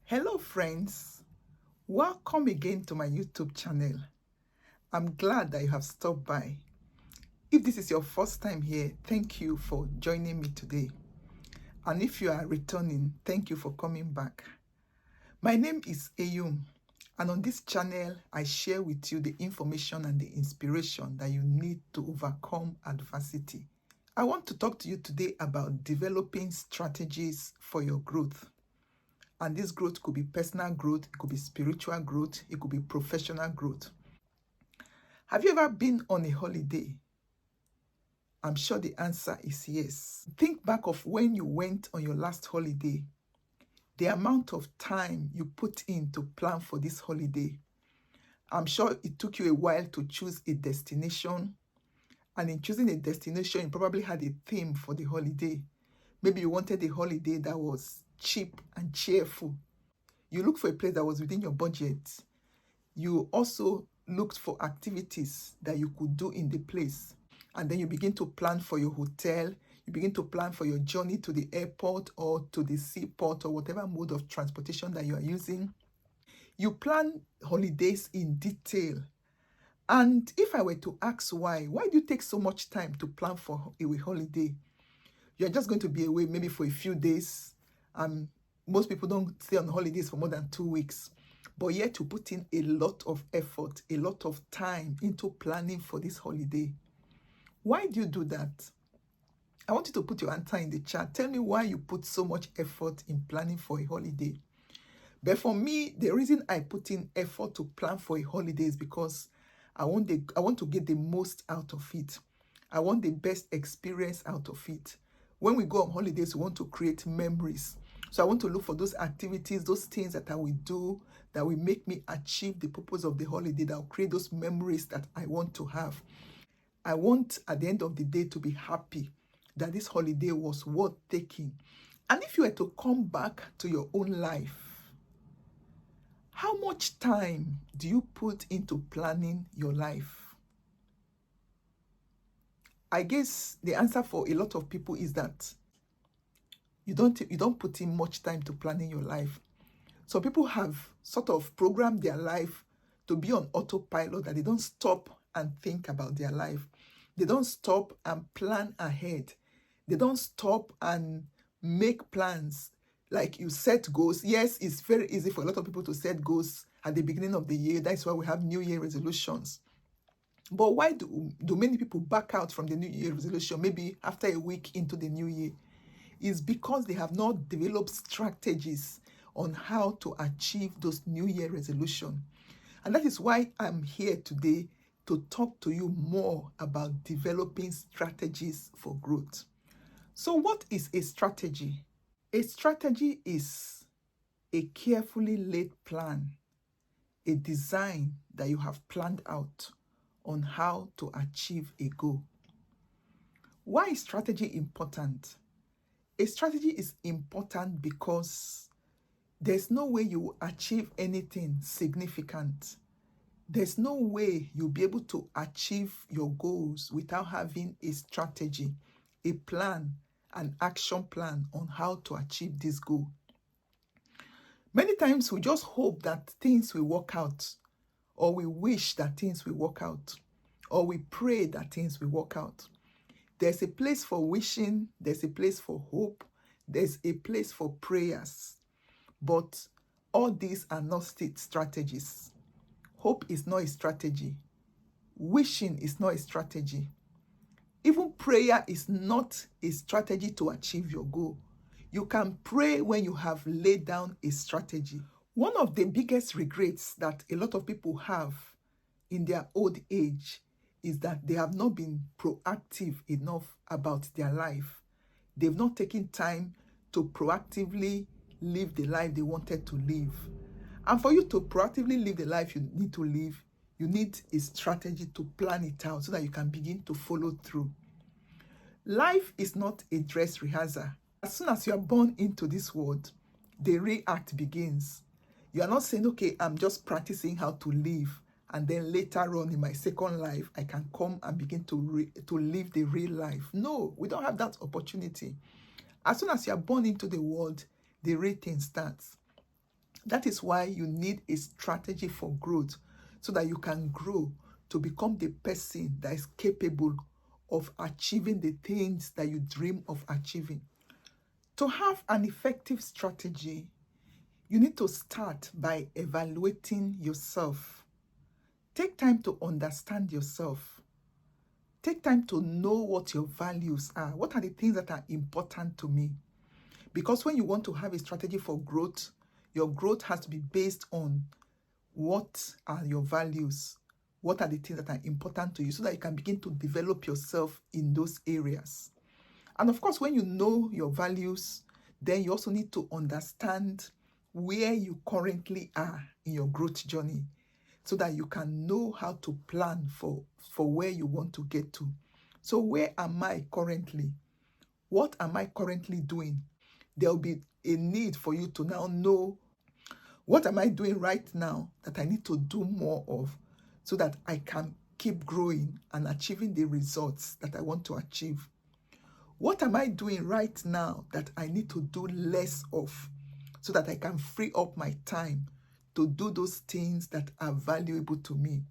Hello friends, welcome again to my YouTube channel. I'm glad that you have stopped by. If this is your first time here, thank you for joining me today. And if you are returning, thank you for coming back. My name is Eyum, and on this channel, I share with you the information and the inspiration that you need to overcome adversity. I want to talk to you today about developing strategies for your growth. And this growth could be personal growth, it could be spiritual growth, it could be professional growth. Have you ever been on a holiday? I'm sure the answer is yes. Think back of when you went on your last holiday, the amount of time you put in to plan for this holiday. I'm sure it took you a while to choose a destination. And in choosing a destination, you probably had a theme for the holiday. Maybe you wanted a holiday that was cheap and cheerful. You looked for a place that was within your budget. You also looked for activities that you could do in the place. And then you begin to plan for your hotel. You begin to plan for your journey to the airport or to the seaport or whatever mode of transportation that you are using. You plan holidays in detail. And if I were to ask why do you take so much time to plan for a holiday? You're just going to be away maybe for a few days. Most people don't stay on holidays for more than 2 weeks. But yet you put in a lot of effort, a lot of time into planning for this holiday. Why do you do that? I want you to put your answer in the chat. Tell me why you put so much effort in planning for a holiday. But for me, the reason I put in effort to plan for a holiday is because I want to get the most out of it. I want the best experience out of it. When we go on holidays, we want to create memories. So I want to look for those activities, those things that I will do that will make me achieve the purpose of the holiday, that will create those memories that I want to have. I want at the end of the day to be happy that this holiday was worth taking. And if you were to come back to your own life, how much time do you put into planning your life? I guess the answer for a lot of people is that you don't put in much time to planning your life. So people have sort of programmed their life to be on autopilot, that they don't stop and think about their life. They don't stop and plan ahead. They don't stop and make plans. Like you set goals. Yes, it's very easy for a lot of people to set goals at the beginning of the year. That's why we have New Year resolutions. But why do many people back out from the New Year resolution maybe after a week into the new year? Is because they have not developed strategies on how to achieve those New Year resolutions. And that is why I'm here today to talk to you more about developing strategies for growth. So what is a strategy? A strategy is a carefully laid plan, a design that you have planned out on how to achieve a goal. Why is strategy important? A strategy is important because there's no way you will achieve anything significant. There's no way you'll be able to achieve your goals without having a strategy, a plan, an action plan on how to achieve this goal. Many times we just hope that things will work out, or we wish that things will work out, or we pray that things will work out. There's a place for wishing, there's a place for hope, there's a place for prayers. But all these are not strategies. Hope is not a strategy. Wishing is not a strategy. Even prayer is not a strategy to achieve your goal. You can pray when you have laid down a strategy. One of the biggest regrets that a lot of people have in their old age is that they have not been proactive enough about their life. They've not taken time to proactively live the life they wanted to live. And for you to proactively live the life you need to live, you need a strategy to plan it out so that you can begin to follow through. Life is not a dress rehearsal. As soon as you are born into this world, the real act begins. You are not saying, okay, I'm just practicing how to live, and then later on in my second life, I can come and begin to live the real life. No, we don't have that opportunity. As soon as you are born into the world, the real thing starts. That is why you need a strategy for growth, so that you can grow to become the person that is capable of achieving the things that you dream of achieving. To have an effective strategy, you need to start by evaluating yourself. Take time to understand yourself. Take time to know what your values are. What are the things that are important to me? Because when you want to have a strategy for growth, your growth has to be based on what are your values, what are the things that are important to you, so that you can begin to develop yourself in those areas. And of course, when you know your values, then you also need to understand where you currently are in your growth journey, so that you can know how to plan for where you want to get to. So where am I currently? What am I currently doing? There will be a need for you to now know, what am I doing right now that I need to do more of, so that I can keep growing and achieving the results that I want to achieve? What am I doing right now that I need to do less of, so that I can free up my time to do those things that are valuable to me?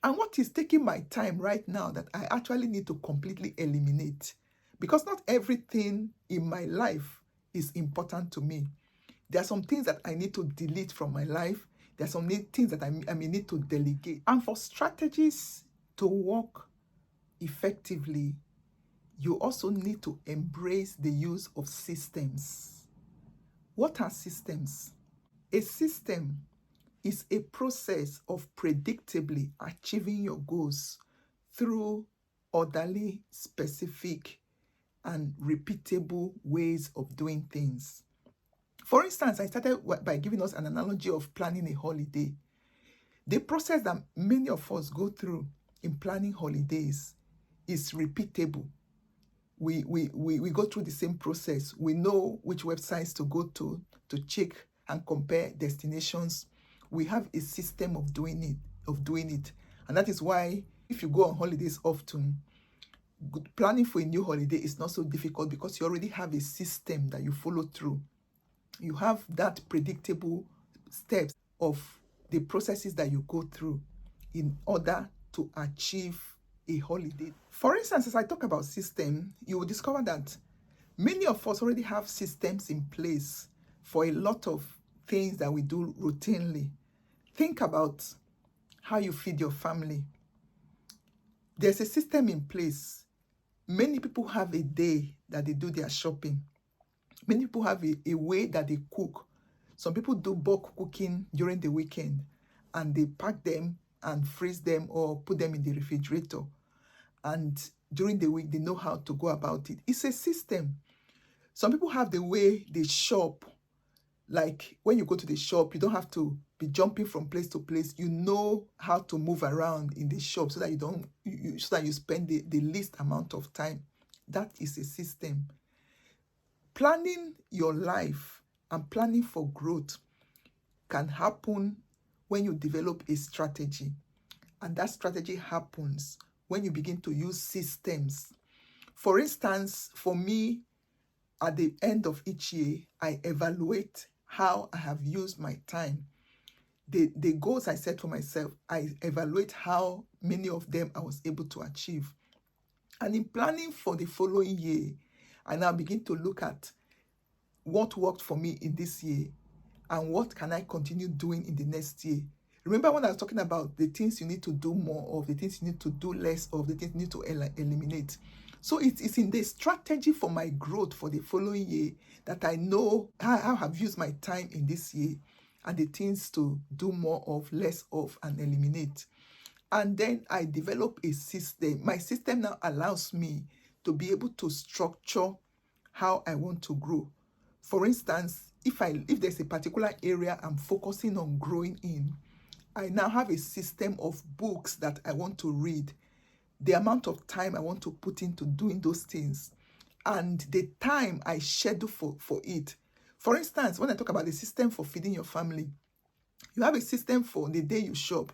And what is taking my time right now that I actually need to completely eliminate? Because not everything in my life is important to me. There are some things that I need to delete from my life. There are some things that I may need to delegate. And for strategies to work effectively, you also need to embrace the use of systems. What are systems? A system is a process of predictably achieving your goals through orderly, specific, and repeatable ways of doing things. For instance, I started by giving us an analogy of planning a holiday. The process that many of us go through in planning holidays is repeatable. We go through the same process. We know which websites to go to check and compare destinations. We have a system of doing it. And that is why if you go on holidays often, planning for a new holiday is not so difficult, because you already have a system that you follow through. You have that predictable steps of the processes that you go through in order to achieve a holiday. For instance, as I talk about system, you will discover that many of us already have systems in place for a lot of things that we do routinely. Think about how you feed your family. There's a system in place. Many people have a day that they do their shopping. Many people have a way that they cook. Some people do bulk cooking during the weekend, and they pack them and freeze them or put them in the refrigerator. And during the week, they know how to go about it. It's a system. Some people have the way they shop. Like when you go to the shop, you don't have to be jumping from place to place. You know how to move around in the shop, so that you spend the least amount of time. That is a system. Planning your life and planning for growth can happen when you develop a strategy. And that strategy happens when you begin to use systems. For instance, for me, at the end of each year, I evaluate how I have used my time. The goals I set for myself, I evaluate how many of them I was able to achieve. And in planning for the following year, I now begin to look at what worked for me in this year and what can I continue doing in the next year. Remember when I was talking about the things you need to do more of, the things you need to do less of, the things you need to eliminate. So it's in the strategy for my growth for the following year that I know how I have used my time in this year, and the things to do more of, less of, and eliminate. And then I develop a system. My system now allows me to be able to structure how I want to grow. For instance, if there's a particular area I'm focusing on growing in, I now have a system of books that I want to read, the amount of time I want to put into doing those things, and the time I schedule for it. For instance, when I talk about the system for feeding your family, you have a system for the day you shop.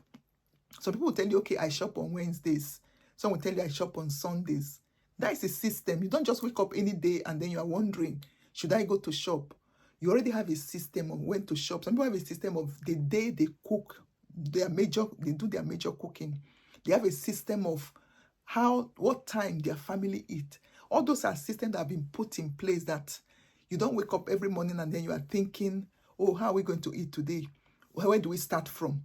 Some people will tell you, okay, I shop on Wednesdays. Some will tell you I shop on Sundays. That is a system. You don't just wake up any day and then you are wondering, should I go to shop? You already have a system of when to shop. Some people have a system of the day they cook they do their major cooking. They have a system of what time their family eat. All those are systems that have been put in place, that you don't wake up every morning and then you are thinking, oh, how are we going to eat today? Where do we start from?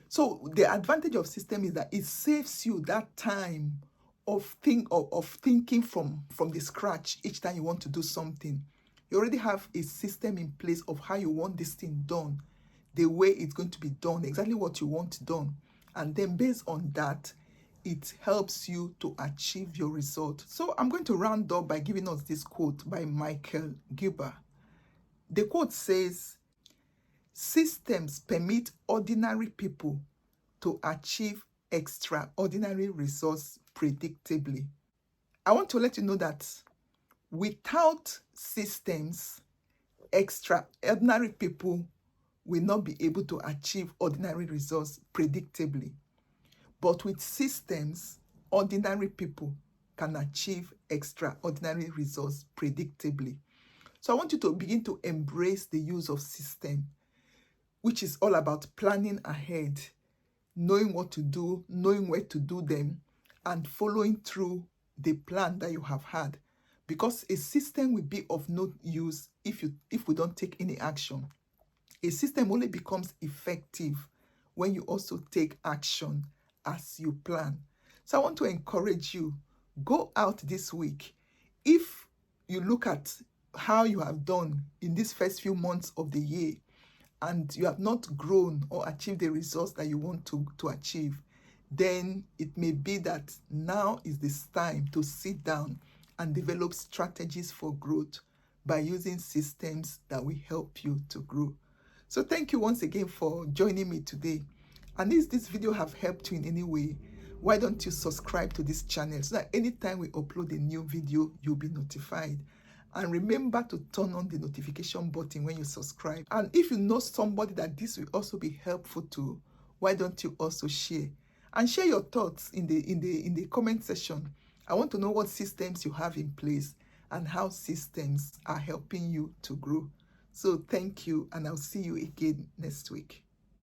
So the advantage of system is that it saves you that time of thinking from the scratch each time you want to do something. You already have a system in place of how you want this thing done, the way it's going to be done, exactly what you want done. And then based on that, it helps you to achieve your result. So I'm going to round up by giving us this quote by Michael Gilbert. The quote says, systems permit ordinary people to achieve extraordinary results predictably. I want to let you know that without systems, extraordinary people will not be able to achieve ordinary results predictably. But with systems, ordinary people can achieve extraordinary results predictably. So I want you to begin to embrace the use of system, which is all about planning ahead, knowing what to do, knowing where to do them, and following through the plan that you have had. Because a system will be of no use if we don't take any action. A system only becomes effective when you also take action as you plan. So I want to encourage you, go out this week. If you look at how you have done in these first few months of the year and you have not grown or achieved the results that you want to achieve, then it may be that now is this time to sit down and develop strategies for growth by using systems that will help you to grow. So thank you once again for joining me today. And if this video have helped you in any way, why don't you subscribe to this channel so that anytime we upload a new video, you'll be notified. And remember to turn on the notification button when you subscribe. And if you know somebody that this will also be helpful to, why don't you also share? And share your thoughts in the comment section. I want to know what systems you have in place and how systems are helping you to grow. So thank you, and I'll see you again next week.